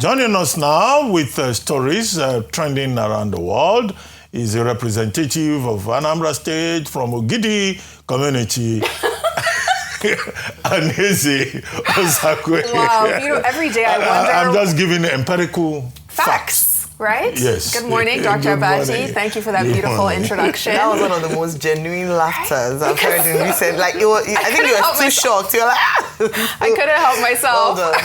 Joining us now with stories trending around the world is a representative of Anambra State from Ogidi community, Anieze, Osakwe. Wow, every day I wonder... I'm just giving empirical facts. Right? Yes. Good morning, Dr. Abati. Thank you for that beautiful introduction. That was one of the most genuine laughters I've heard in recent. Like, I think you were too shocked. You're like, I couldn't help myself. Well done.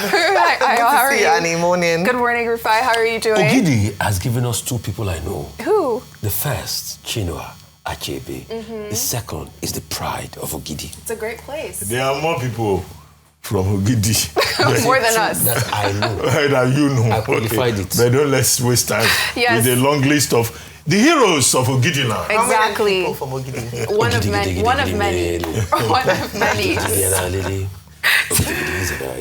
How are you? Annie, morning. Good morning, Rufai. How are you doing? Ogidi has given us two people I know. Who? The first, Chinua Achebe. The second is the pride of Ogidi. It's a great place. There are more people from Ogidi. More than us. That I know. That you know. I qualified it. But don't let's waste time Yes. with a long list of the heroes of Ogidi now. Exactly. How many people from Ogidi? One of many. One of many. One of many.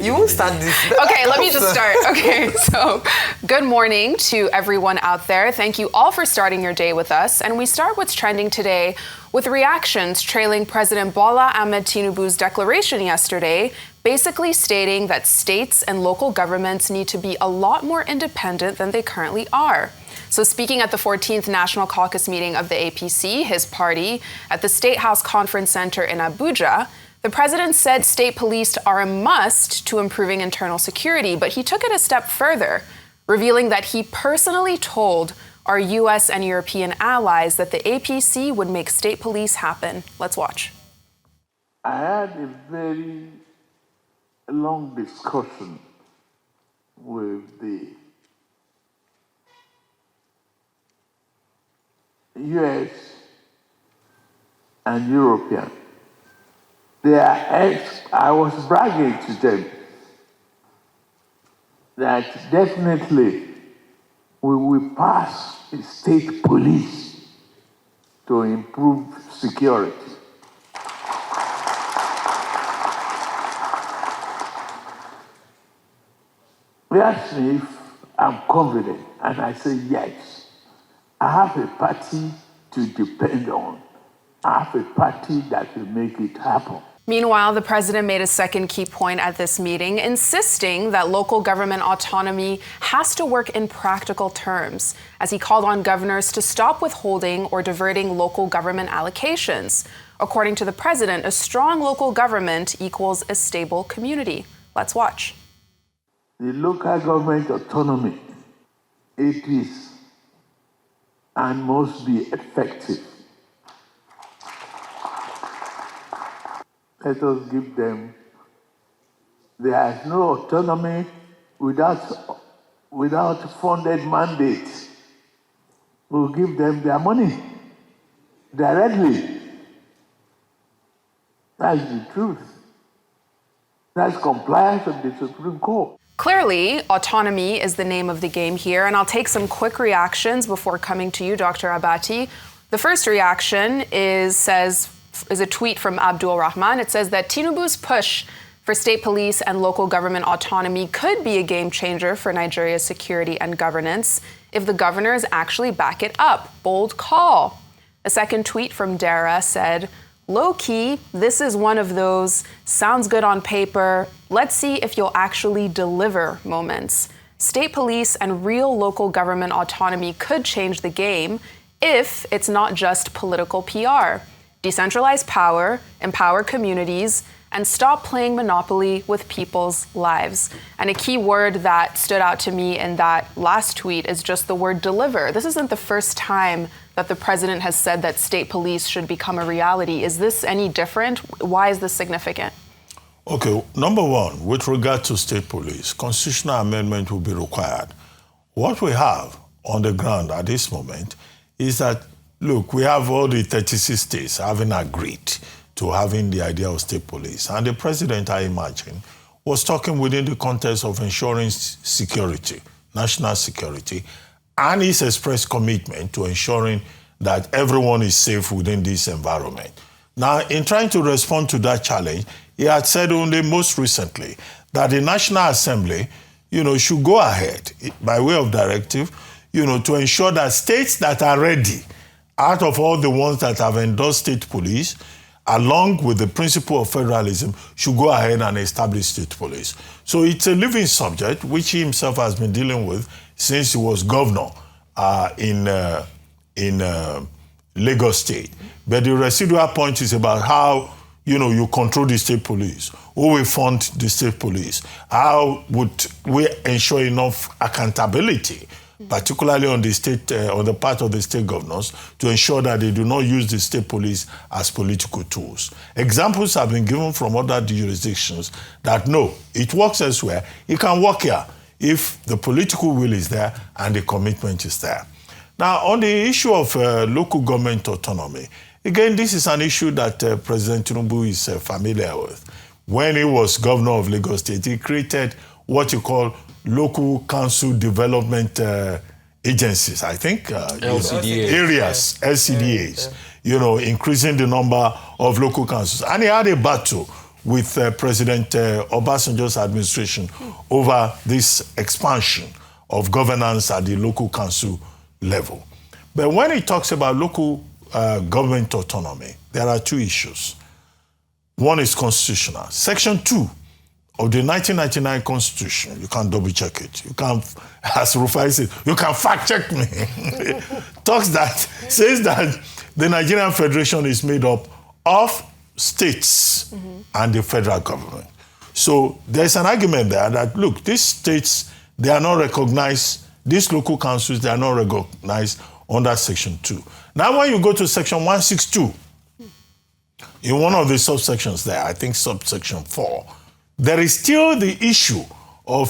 You won't start this. Okay, let me just start. Okay, so good morning to everyone out there. Thank you all for starting your day with us. And we start what's trending today with reactions trailing President Bola Ahmed Tinubu's declaration yesterday, basically stating that states and local governments need to be a lot more independent than they currently are. So speaking at the 14th National Caucus Meeting of the APC, his party, at the State House Conference Center in Abuja, the president said state police are a must to improving internal security, but he took it a step further, revealing that he personally told our U.S. and European allies that the APC would make state police happen. Let's watch. I had a very long discussion with the U.S. and European. I was bragging to them that definitely we will pass a state police to improve security. They asked me if I'm confident, and I said yes. I have a party to depend on. I have a party that will make it happen. Meanwhile, the president made a second key point at this meeting, insisting that local government autonomy has to work in practical terms, as he called on governors to stop withholding or diverting local government allocations. According to the president, a strong local government equals a stable community. Let's watch. The local government autonomy, it is and must be effective. Let us give them. There is no autonomy without funded mandates. We'll give them their money directly. That's the truth. That's compliance with the Supreme Court. Clearly, autonomy is the name of the game here, and I'll take some quick reactions before coming to you, Dr. Abati. The first reaction is a tweet from Abdul Rahman. It says that Tinubu's push for state police and local government autonomy could be a game changer for Nigeria's security and governance if the governors actually back it up. Bold call. A second tweet from Dara said, low-key, this is one of those sounds good on paper, let's see if you'll actually deliver moments. State police and real local government autonomy could change the game if it's not just political PR. Decentralize power, empower communities, and stop playing monopoly with people's lives. And a key word that stood out to me in that last tweet is just the word deliver. This isn't the first time that the president has said that state police should become a reality. Is this any different? Why is this significant? Okay, number one, with regard to state police, constitutional amendment will be required. What we have on the ground at this moment is that, look, we have all the 36 states having agreed to having the idea of state police. And the president, I imagine, was talking within the context of ensuring security, national security, and his expressed commitment to ensuring that everyone is safe within this environment. Now, in trying to respond to that challenge, he had said only most recently that the National Assembly, should go ahead by way of directive, to ensure that states that are ready, out of all the ones that have endorsed state police, along with the principle of federalism, should go ahead and establish state police. So it's a living subject, which he himself has been dealing with since he was governor in Lagos State. But the residual point is about how, you control the state police. Who will fund the state police? How would we ensure enough accountability, particularly on the state, on the part of the state governors, to ensure that they do not use the state police as political tools? Examples have been given from other jurisdictions that no, it works elsewhere. It can work here if the political will is there and the commitment is there. Now, on the issue of local government autonomy, again, this is an issue that President Tinubu is familiar with. When he was governor of Lagos State, he created what you call local council development agencies, I think. LCDAs. Areas, LCDAs, increasing the number of local councils. And he had a battle with President Obasanjo's administration over this expansion of governance at the local council level. But when he talks about local government autonomy, there are two issues. One is constitutional. Section 2 of the 1999 Constitution, you can double check it. You can, as Rufai said, you can fact check me. Says that the Nigerian Federation is made up of states and the federal government. So there's an argument there that, look, these states, they are not recognized, these local councils, they are not recognized under Section 2. Now, when you go to Section 162, in one of the subsections there, I think subsection 4, there is still the issue of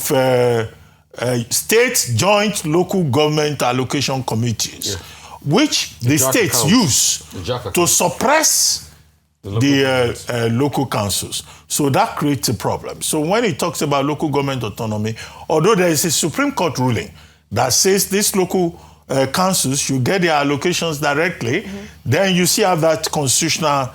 state joint local government allocation committees, which the states use to suppress the local councils. So that creates a problem. So when he talks about local government autonomy, although there is a Supreme Court ruling that says these local councils should get their allocations directly, then you see how that constitutional,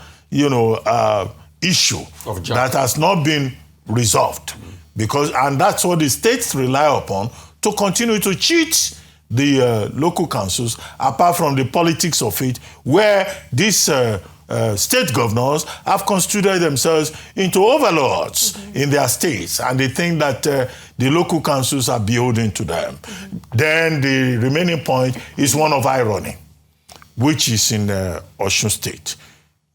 issue that has not been resolved. And that's what the states rely upon to continue to cheat the local councils, apart from the politics of it, where these state governors have constituted themselves into overlords in their states, and they think that the local councils are beholden to them. Then the remaining point is one of irony, which is in Osun State.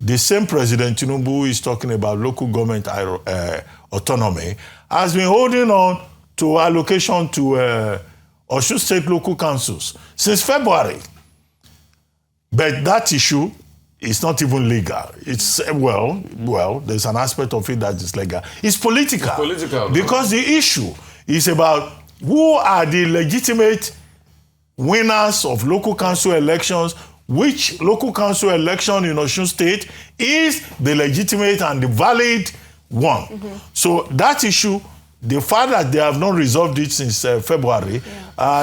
The same President Tinubu is talking about local government autonomy, has been holding on to allocation to Osun State local councils since February. But that issue is not even legal. It's, well, there's an aspect of it that is legal. It's political. It's political. Because the issue is about who are the legitimate winners of local council elections, which local council election in Osun State is the legitimate and the valid one. So that issue, the fact that they have not resolved it since February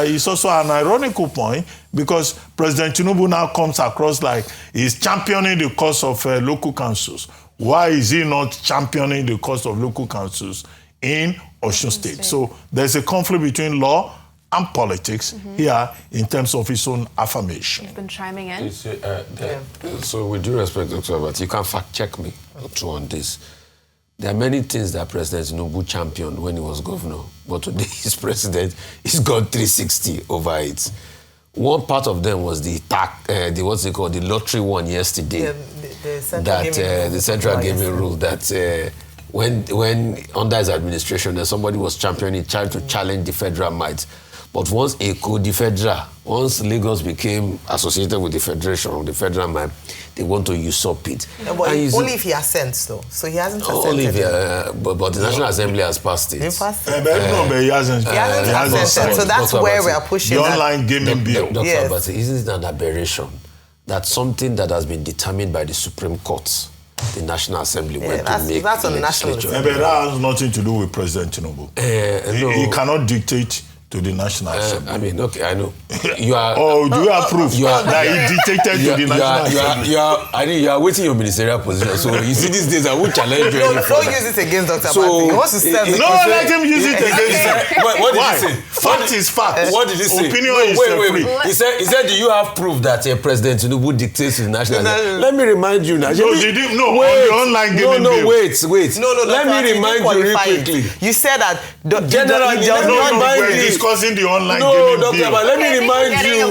is also an ironical point, because President Tinubu now comes across like he's championing the cause of local councils. Why is he not championing the cause of local councils in Osun State? So there's a conflict between law and politics here in terms of his own affirmation. You've been chiming in. So with due respect, Dr. Abati, you can fact check me on this. There are many things that President Tinubu championed when he was governor, but today he's president, he's gone 360 over it. One part of them was the the lottery one yesterday. The central gaming rule that when under his administration, somebody was championing, trying to challenge the federal might. But once once Lagos became associated with the federation, the federal might, they want to usurp it. No, but only if he assents, though. So he hasn't assented. Only if but the National Assembly has passed it. But he hasn't. He hasn't assented. So that's where we are pushing the online gaming bill. Dr. Abati, isn't it an aberration that something that has been determined by the Supreme Court, the National Assembly, went to make that's on the national But that has nothing to do with President Tinubu. He cannot dictate to the National Assembly. I mean, okay, I know. You are. Oh, do you approve that he dictated to the National Assembly? I think you are waiting your ministerial position. So you see, these days I won't challenge you. Don't use it against Dr. Abati. He wants to sell it. No, let him use it against him. What did he say? Fact is fact. What did he say? Opinion is free. He said, do you have proof that President Tinubu dictates to the National Assembly? Let me remind you now. No, on the online gaming. Wait. No, let me remind you real quickly. You said that generally, we're discussing the online gaming. No, Doctor, but let me remind you.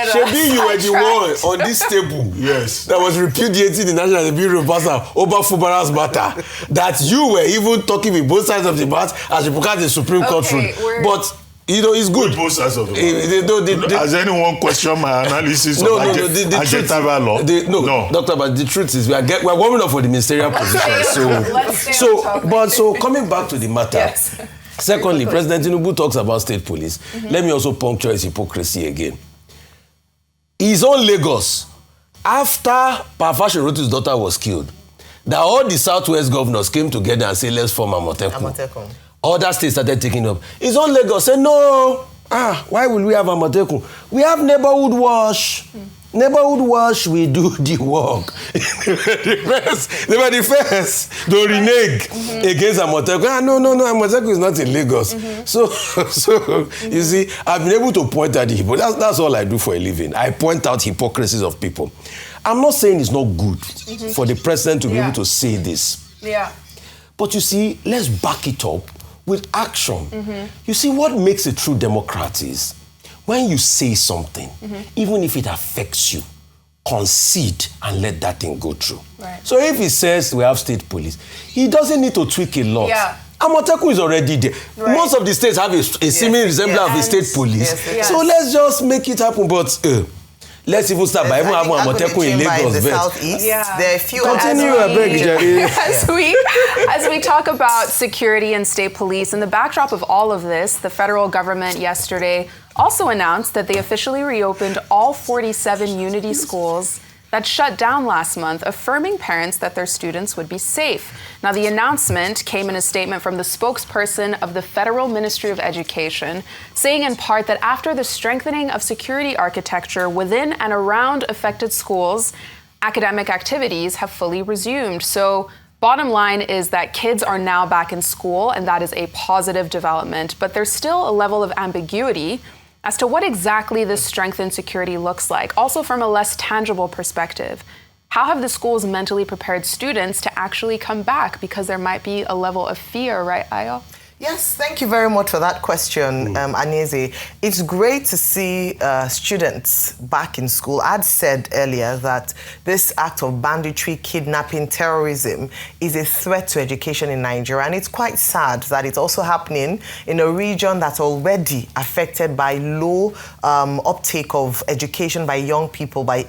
Shebi, you were the one on this table. Yes. That was repudiating the National Assembly passer over Fubara's matter. That you were even talking with both sides of the bat as you regard the Supreme Court ruling. But you know, it's good. Both sides of the bat. Has anyone questioned my analysis of adjective law? No, Doctor, but the truth is we are warming up for the ministerial position. So coming back to the matter. Yes. Secondly, President Tinubu talks about state police. Let me also puncture his hypocrisy again. His own Lagos, after Parfashirotu's daughter was killed, that all the Southwest governors came together and said, let's form Amotekun. Other states started taking up. His own Lagos said, no, why will we have Amotekun? We have neighborhood watch. Neighborhood watch, we do the work. They were the first to renege against Amotekun. No, Amotekun is not in Lagos. So you see, I've been able to point out the hypocrisy. That's all I do for a living. I point out hypocrisies of people. I'm not saying it's not good for the president to be able to say this. Yeah. But you see, let's back it up with action. You see, what makes a true Democrat is when you say something, even if it affects you, concede and let that thing go through. Right. So if he says we have state police, he doesn't need to tweak a lot. Yeah. Amotekun is already there. Right. Most of the states have a seeming resemblance of a state police. Yes. So let's just make it happen. But let's even start by even having Amotekun in Lagos. The southeast. Yeah. There are a few. Continue, I beg, Jerry. As we talk about security and state police, in the backdrop of all of this, the federal government yesterday also announced that they officially reopened all 47 Unity schools that shut down last month, affirming parents that their students would be safe. Now, the announcement came in a statement from the spokesperson of the Federal Ministry of Education, saying in part that after the strengthening of security architecture within and around affected schools, academic activities have fully resumed. So, bottom line is that kids are now back in school, and that is a positive development. But there's still a level of ambiguity as to what exactly this strengthened security looks like, also from a less tangible perspective. How have the schools mentally prepared students to actually come back? Because there might be a level of fear, right, Ayo? Yes, thank you very much for that question, Anieze. It's great to see students back in school. I'd said earlier that this act of banditry, kidnapping, terrorism is a threat to education in Nigeria. And it's quite sad that it's also happening in a region that's already affected by low uptake of education by young people, by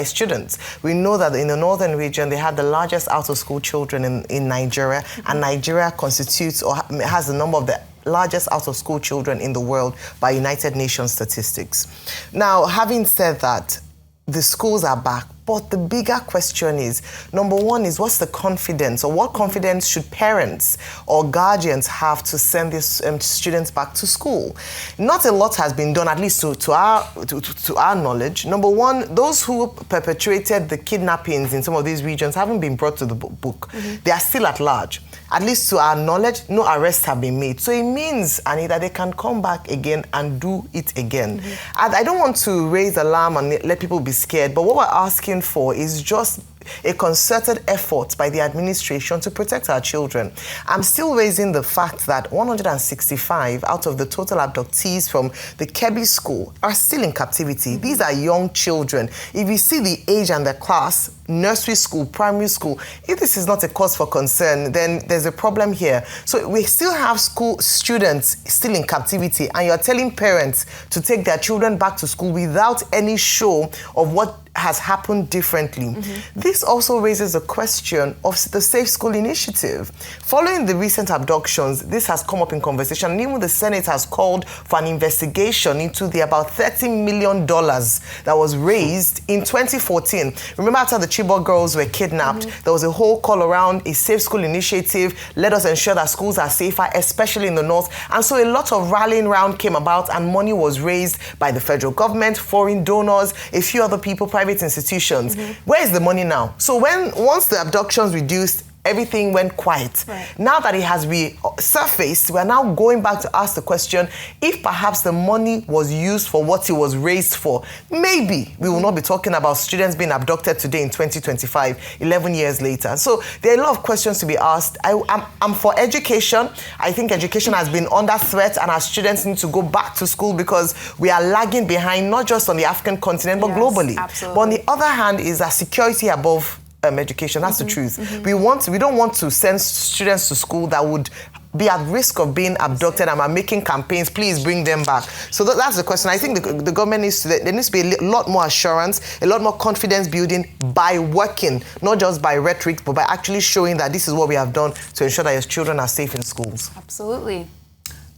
students. We know that in the northern region, they have the largest out-of-school children in Nigeria, and Nigeria constitutes or has the number of the largest out-of-school children in the world by United Nations statistics. Now, having said that, the schools are back, but the bigger question is, number one is, what's the confidence, or what confidence should parents or guardians have to send these students back to school? Not a lot has been done, at least to our knowledge. Number one, those who perpetrated the kidnappings in some of these regions haven't been brought to the book. They are still at large. At least to our knowledge, no arrests have been made. So it means, Anita, they can come back again and do it again. And I don't want to raise alarm and let people be scared, but what we're asking for is just a concerted effort by the administration to protect our children. I'm still raising the fact that 165 out of the total abductees from the Kebbi school are still in captivity. These are young children. If you see the age and the class, nursery school, primary school, if this is not a cause for concern, then there's a problem here. So we still have school students still in captivity, and you're telling parents to take their children back to school without any show of what has happened differently. This also raises the question of the Safe School Initiative. Following the recent abductions, this has come up in conversation, and even the Senate has called for an investigation into the about $30 million that was raised in 2014. Remember, after the Chibok girls were kidnapped, there was a whole call around a Safe School Initiative. Let us ensure that schools are safer, especially in the north. And so a lot of rallying round came about, and money was raised by the federal government, foreign donors, a few other people, private institutions. Where is the money now? So once the abductions reduced, everything went quiet. Now that it has resurfaced, we're now going back to ask the question, if perhaps the money was used for what it was raised for, maybe we will not be talking about students being abducted today in 2025, 11 years later. So there are a lot of questions to be asked. I'm for education. I think education has been under threat, and our students need to go back to school because we are lagging behind, not just on the African continent, but globally. Absolutely. But on the other hand is that security above education. That's the truth. We don't want to send students to school that would be at risk of being abducted, and are making campaigns, please bring them back. So that's the question. I think the government there needs to be a lot more assurance, a lot more confidence building by working, not just by rhetoric, but by actually showing that this is what we have done to ensure that your children are safe in schools. Absolutely.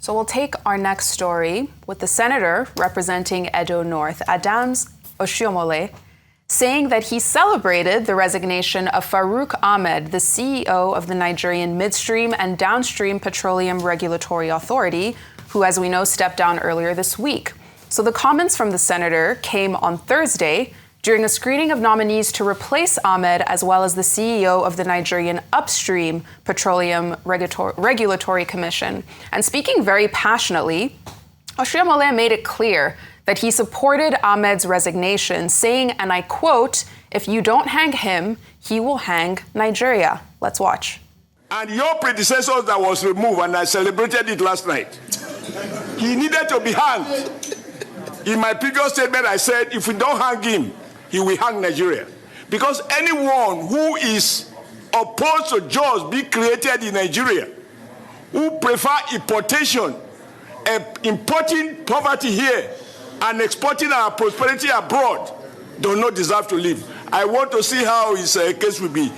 So we'll take our next story with the senator representing Edo North, Osakwe, saying that he celebrated the resignation of Farouk Ahmed, the CEO of the Nigerian Midstream and Downstream Petroleum Regulatory Authority, who, as we know, stepped down earlier this week. So the comments from the senator came on Thursday during a screening of nominees to replace Ahmed, as well as the CEO of the Nigerian Upstream Petroleum Regulatory Commission. And speaking very passionately, Oshiomhole made it clear that he supported Ahmed's resignation, saying, and I quote, "If you don't hang him, he will hang Nigeria." Let's watch. And your predecessor that was removed, and I celebrated it last night, he needed to be hanged. In my previous statement, I said, if we don't hang him, he will hang Nigeria. Because anyone who is opposed to jobs being created in Nigeria, who prefer importation, importing poverty here, and exporting our prosperity abroad, do not deserve to live. I want to see how his case will be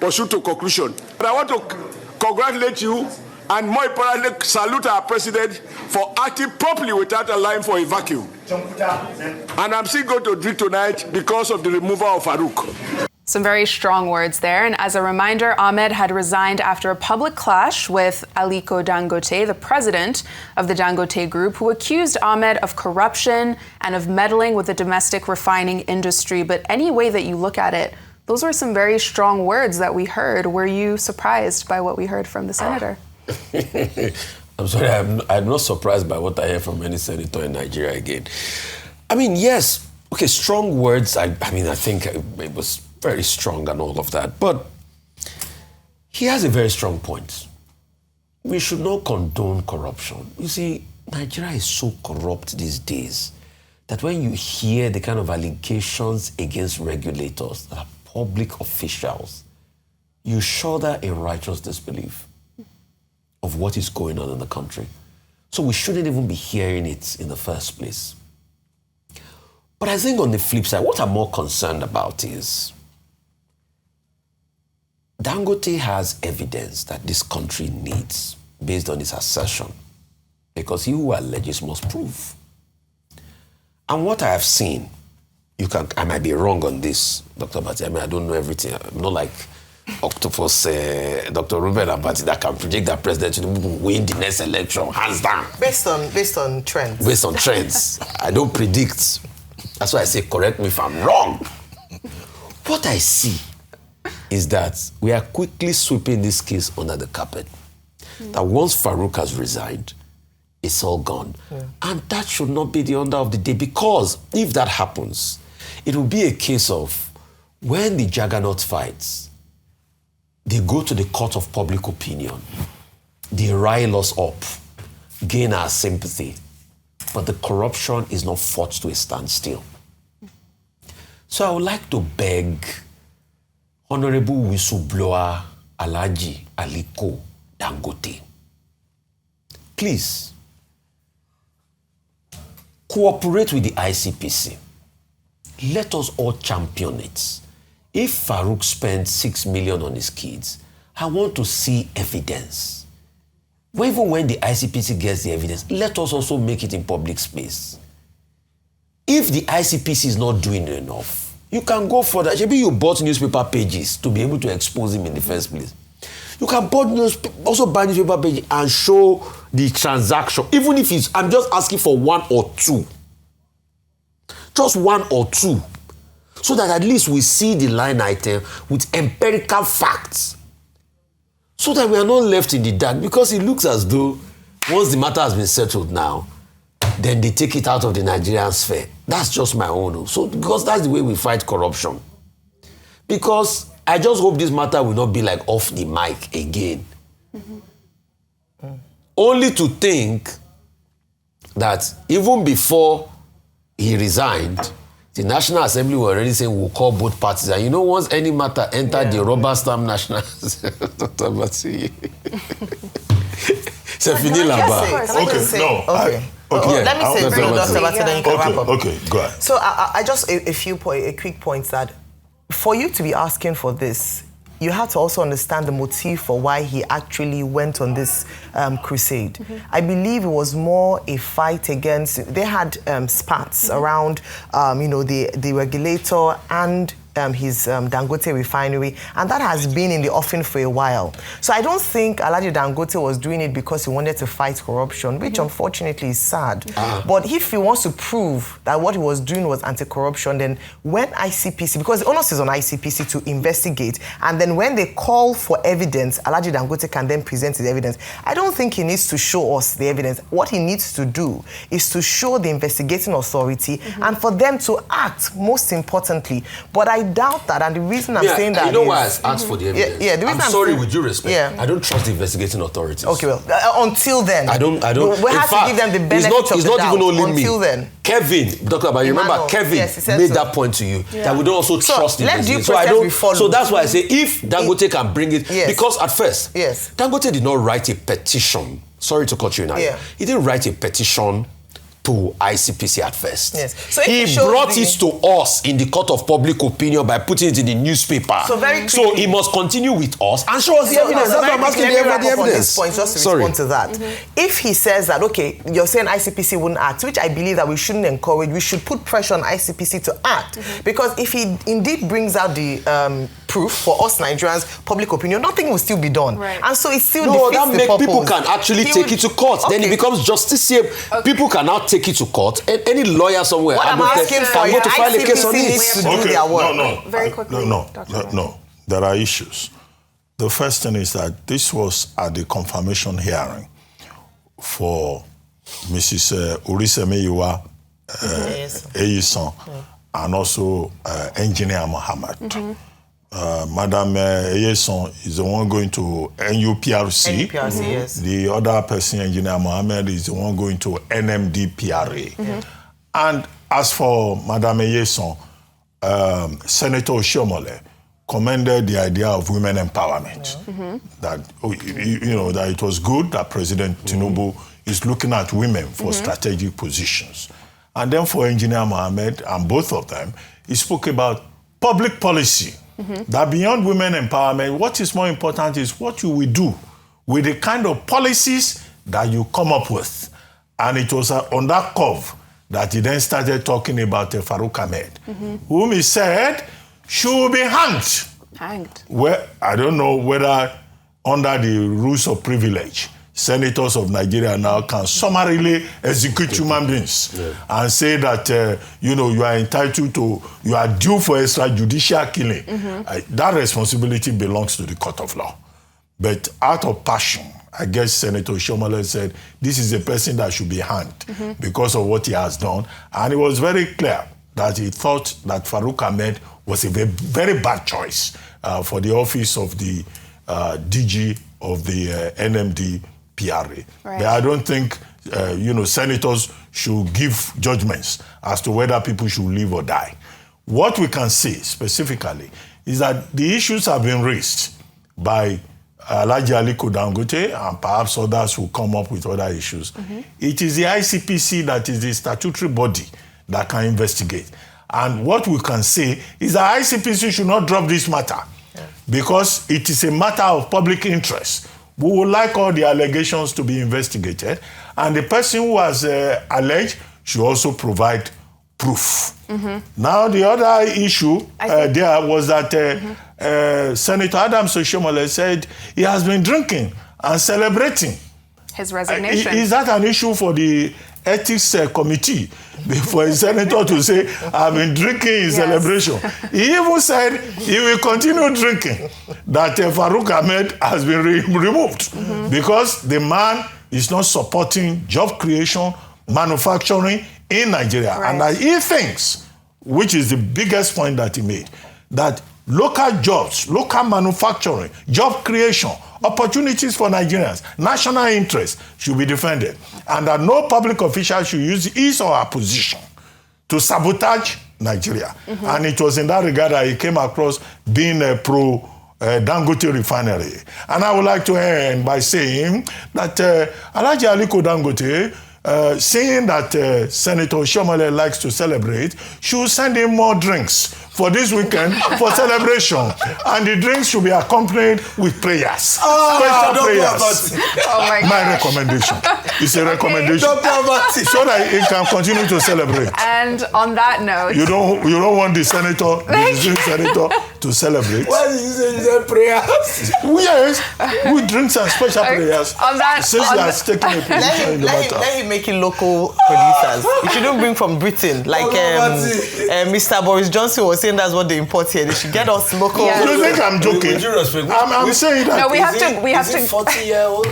pursued to conclusion. But I want to congratulate you, and more importantly, salute our president for acting properly without allowing for a vacuum. And I'm still going to drink tonight because of the removal of Farouk. Some very strong words there. And as a reminder, Ahmed had resigned after a public clash with Aliko Dangote, the president of the Dangote Group, who accused Ahmed of corruption and of meddling with the domestic refining industry. But any way that you look at it, those were some very strong words that we heard. Were you surprised by what we heard from the senator? I'm sorry, I'm not surprised by what I hear from any senator in Nigeria again. I mean, yes, okay, strong words. I think it was very strong and all of that, but he has a very strong point. We should not condone corruption. You see, Nigeria is so corrupt these days that when you hear the kind of allegations against regulators that are public officials, you shudder in righteous disbelief of what is going on in the country. So we shouldn't even be hearing it in the first place. But I think on the flip side, what I'm more concerned about is Dangote has evidence that this country needs based on his assertion, because he who alleges must prove. And what I have seen, I might be wrong on this, Dr. Abati. I don't know everything. I'm not like Octopus, Dr. Ruben Abati, that can predict that President Tinubu will win the next election, hands down. Based on trends. Based on trends. I don't predict. That's why I say, correct me if I'm wrong. What I see is that we are quickly sweeping this case under the carpet. That once Farouk has resigned, it's all gone. And that should not be the order of the day, because if that happens, it will be a case of when the juggernaut fights, they go to the court of public opinion, they rile us up, gain our sympathy, but the corruption is not fought to a standstill. So I would like to beg Honorable Whistleblower Alhaji Aliko Dangote, please cooperate with the ICPC. let us all champion it. If Farouk spent 6 million on his kids, I want to see evidence. But even when the ICPC gets the evidence, let us also make it in public space. If the ICPC is not doing enough, you can go further. Maybe you bought newspaper pages to be able to expose him in the first place. You can also buy newspaper pages and show the transaction. Even if it's, I'm just asking for 1 or 2. Just 1 or 2. So that at least we see the line item with empirical facts. So that we are not left in the dark. Because it looks as though once the matter has been settled now, then they take it out of the Nigerian sphere. That's just my own. So, because that's the way we fight corruption. Because I just hope this matter will not be like off the mic again. Only to think that even before he resigned, the National Assembly were already saying we'll call both parties. And you know, once any matter entered the rubber stamp National Dr. Bati. C'est fini là-bas. Let me say, bring Dr. Bati, then you can wrap up. Okay, go ahead. So I just a quick points that for you to be asking for this, you have to also understand the motive for why he actually went on this crusade. I believe it was more a fight against, they had spats around, the regulator and his Dangote refinery, and that has been in the offing for a while. So I don't think Alhaji Dangote was doing it because he wanted to fight corruption, which unfortunately is sad. But if he wants to prove that what he was doing was anti-corruption, then when ICPC, because the onus is on ICPC to investigate, and then when they call for evidence, Alhaji Dangote can then present his evidence. I don't think he needs to show us the evidence. What he needs to do is to show the investigating authority and for them to act, most importantly. But I doubt that, and the reason I'm saying that you know why I asked for the evidence? The reason I'm sorry, with due respect, I don't trust the investigating authorities. Okay, well, until then. I don't. We have to give them the benefit of the doubt. It's not even only until me. Then. Kevin, Dr. Abba, you remember Kevin made that point to you, that we don't also trust the investigation. So that's why I say, if Dangote can bring it, because at first, Dangote did not write a petition. Sorry to cut you in. He didn't write a petition to ICPC at first. So he brought it to us in the court of public opinion by putting it in the newspaper. So he must continue with us and show us the evidence. That's why I'm asking the evidence. Just to respond to that. If he says that, okay, you're saying ICPC wouldn't act, which I believe that we shouldn't encourage, we should put pressure on ICPC to act. Because if he indeed brings out the proof for us Nigerians, public opinion, nothing will still be done. And so it still defeats the purpose. People can actually take it to court. Then it becomes justiciable. People can now take it to court, and any lawyer somewhere what I'm asking for can go to file a case on needs to do their work. Very quickly. No. There are issues. The first thing is that this was at the confirmation hearing for Mrs. Urisemeyiwa Eyison and also Engineer Mohammed. Madam Eyison is the one going to NUPRC. The other person, Engineer Mohammed, is the one going to NMDPRA. And as for Madam Eyison, Senator Oshiomhole commended the idea of women empowerment. That that it was good that President Tinubu is looking at women for strategic positions. And then for Engineer Mohammed, and both of them, he spoke about public policy. That beyond women empowerment, what is more important is what you will do with the kind of policies that you come up with. And it was on that curve that he then started talking about Farouk Ahmed, whom he said should be hanged. Well, I don't know whether under the rules of privilege, senators of Nigeria now can summarily execute human beings and say that, you are entitled to, you are due for extrajudicial killing. That responsibility belongs to the court of law. But out of passion, I guess Senator Oshiomhole said, this is a person that should be hanged because of what he has done. And it was very clear that he thought that Farouk Ahmed was a very, very bad choice for the office of the DG of the NMD PRA. But I don't think, senators should give judgments as to whether people should live or die. What we can say specifically is that the issues have been raised by Alhaji Aliko Dangote and perhaps others will come up with other issues. It is the ICPC that is the statutory body that can investigate. And what we can say is that ICPC should not drop this matter because it is a matter of public interest. We would like all the allegations to be investigated, and the person who has alleged should also provide proof. Now, the other issue there was that Senator Adams-Oshiomhole said he has been drinking and celebrating. His resignation. Is that an issue for the ethics committee? For a senator to say, I've been drinking in celebration. He even said he will continue drinking, that Farouk Ahmed has been removed because the man is not supporting job creation, manufacturing in Nigeria. Right. And that he thinks, which is the biggest point that he made, that local jobs, local manufacturing, job creation, opportunities for Nigerians, national interests should be defended. And that no public official should use his or her position to sabotage Nigeria. And it was in that regard that he came across being a pro Dangote refinery. And I would like to end by saying that Aliko Dangote, seeing that Senator Oshiomhole likes to celebrate, should send him more drinks for this weekend for celebration. And the drinks should be accompanied with prayers. Special prayers. Oh my recommendation. It's a recommendation. So that he can continue to celebrate. And on that note, you don't want the senator, to celebrate. Why did you say prayers? Yes, with drinks and special prayers. On that, since he has taken a position in the matter. Let him make it local producers. You shouldn't bring from Britain. Like Mr. Boris Johnson was saying, that's what they import here. They should get us local. Yeah. You think I'm joking? I'm saying that. No, we have to 40-year-old.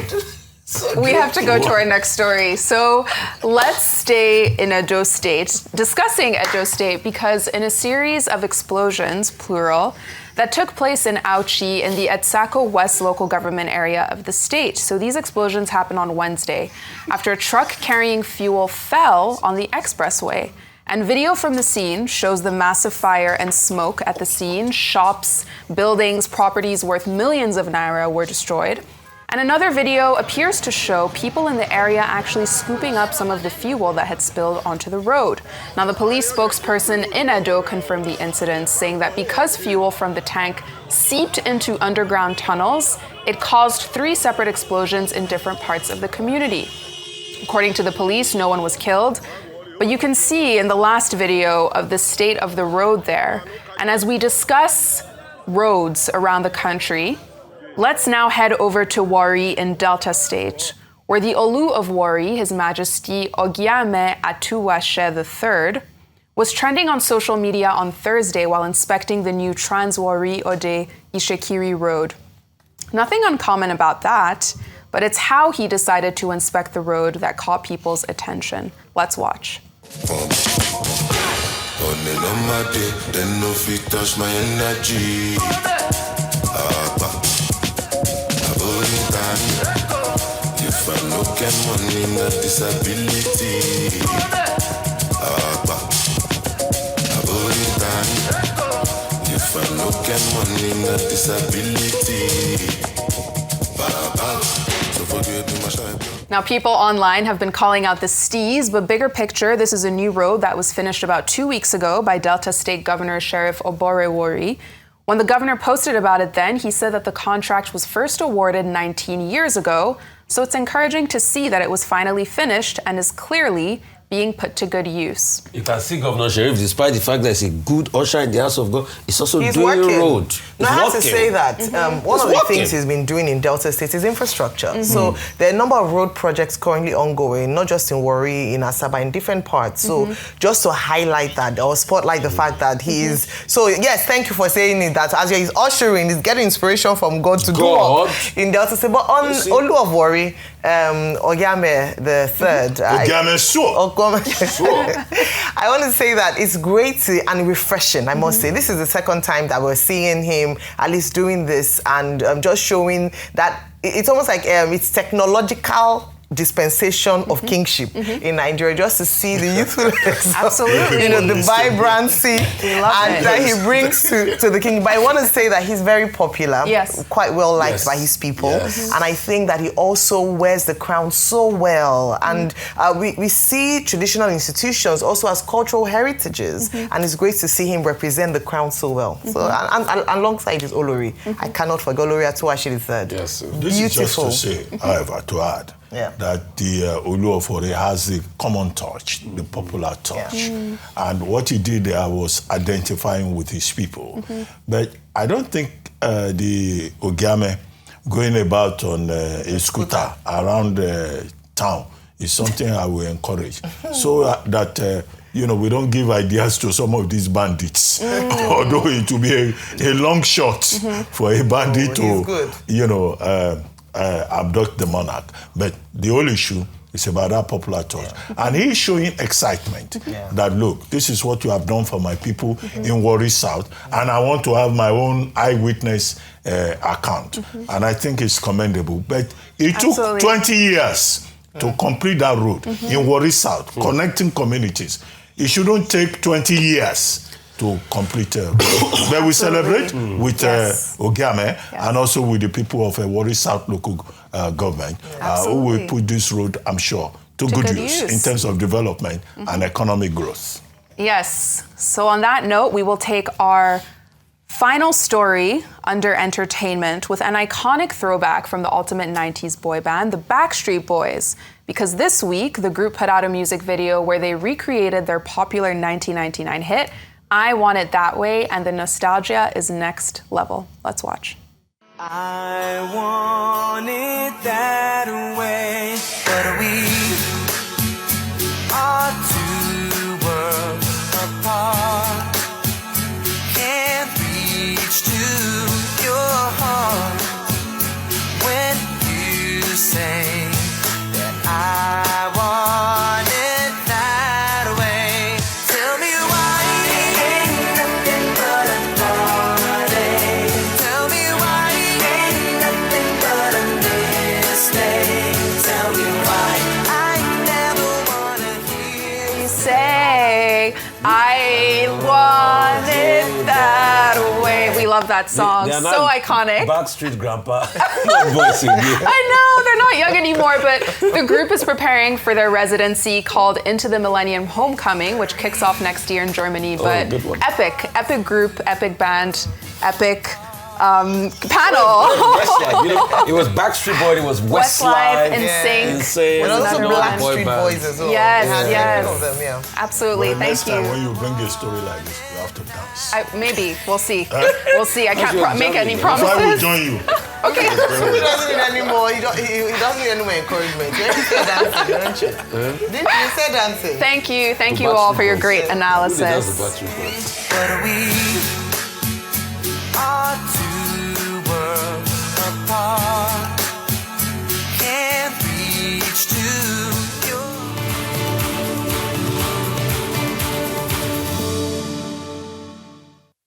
We have to go to our next story. So let's stay in Edo State, discussing Edo State, because in a series of explosions, plural, that took place in Auchi in the Etsako West local government area of the state. So these explosions happened on Wednesday after a truck carrying fuel fell on the expressway. And video from the scene shows the massive fire and smoke at the scene. Shops, buildings, properties worth millions of naira were destroyed. And another video appears to show people in the area actually scooping up some of the fuel that had spilled onto the road. Now, the police spokesperson in Edo confirmed the incident, saying that because fuel from the tank seeped into underground tunnels, it caused 3 separate explosions in different parts of the community. According to the police, no one was killed, but you can see in the last video of the state of the road there. And as we discuss roads around the country, let's now head over to Warri in Delta State, where the Olu of Warri, His Majesty Ogiame Atuwashe III, was trending on social media on Thursday while inspecting the new Trans-Warri Ode Ishekiri Road. Nothing uncommon about that, but it's how he decided to inspect the road that caught people's attention. Let's watch. If I no get money, not disability. If I no get money, not disability. Now, people online have been calling out the stees, but bigger picture, this is a new road that was finished about 2 weeks ago by Delta State Governor Sheriff Obore Warri. When the governor posted about it then, he said that the contract was first awarded 19 years ago, so it's encouraging to see that it was finally finished and is clearly being put to good use. You can see Governor Sheriff, despite the fact that he's a good usher in the House of God, he's also doing a road. No, I have to say that one of the things he's been doing in Delta State is infrastructure. So there are a number of road projects currently ongoing, not just in Warri, in Asaba, in different parts. So just to highlight that or spotlight the fact that he is... So yes, thank you for saying it, that as he's ushering, he's getting inspiration from God to do work in Delta State. But on Olu of Warri, Ogiame the third... I want to say that it's great and refreshing, I must say. This is the second time that we're seeing him at least doing this and just showing that it's almost like it's technological dispensation of kingship in Nigeria, just to see the youthfulness, absolutely, the vibrancy that he brings to the king. But I want to say that he's very popular, quite well liked by his people, and I think that he also wears the crown so well. And we see traditional institutions also as cultural heritages, and it's great to see him represent the crown so well. So, and alongside his Olori, I cannot forget Olori Atuashi III. Yes, this is just to say, however, to add that the Olu of Warri has the common touch, the popular touch. And what he did there was identifying with his people. But I don't think the Ogiame going about on a scooter around town is something I will encourage. So that, we don't give ideas to some of these bandits. Although it will be a long shot for a bandit to, abduct the monarch. But the whole issue is about that popular touch. And he's showing excitement that, look, this is what you have done for my people in Warri South, and I want to have my own eyewitness account. And I think it's commendable. But it took 20 years to complete that road in Warri South, connecting communities. It shouldn't take 20 years to complete. But we celebrate with Ogiame and also with the people of Warri South local government who will put this road, I'm sure, to good use in terms of development and economic growth. Yes. So on that note, we will take our final story under entertainment with an iconic throwback from the ultimate 90s boy band, the Backstreet Boys. Because this week, the group put out a music video where they recreated their popular 1999 hit, I Want It That Way, and the nostalgia is next level. Let's watch. I want it that way, but we are two worlds apart. Can't reach to your heart when you say that I want it that way. Tell me why ain't nothing but a party. Tell me why ain't nothing but a mistake. Tell me why I never wanna hear you say I want it that way. We love that song. So iconic. Backstreet Grandpa. I know, they're not young anymore, but the group is preparing for their residency called Into the Millennium Homecoming, which kicks off next year in Germany. But epic group, epic band, epic panel. It was Backstreet Boys, it was Westlife, Insane. And also Backstreet Boys as well. Yes. Of them, absolutely. Well, Thank you. Next time when you bring a story like this, you have to dance. Maybe. We'll see. We'll see. I can't make any promises. I will join you. Okay. He doesn't need any more. He doesn't need any more encouragement. You said dancing, don't you? Didn't you say dancing? Thank you all for your great analysis. but we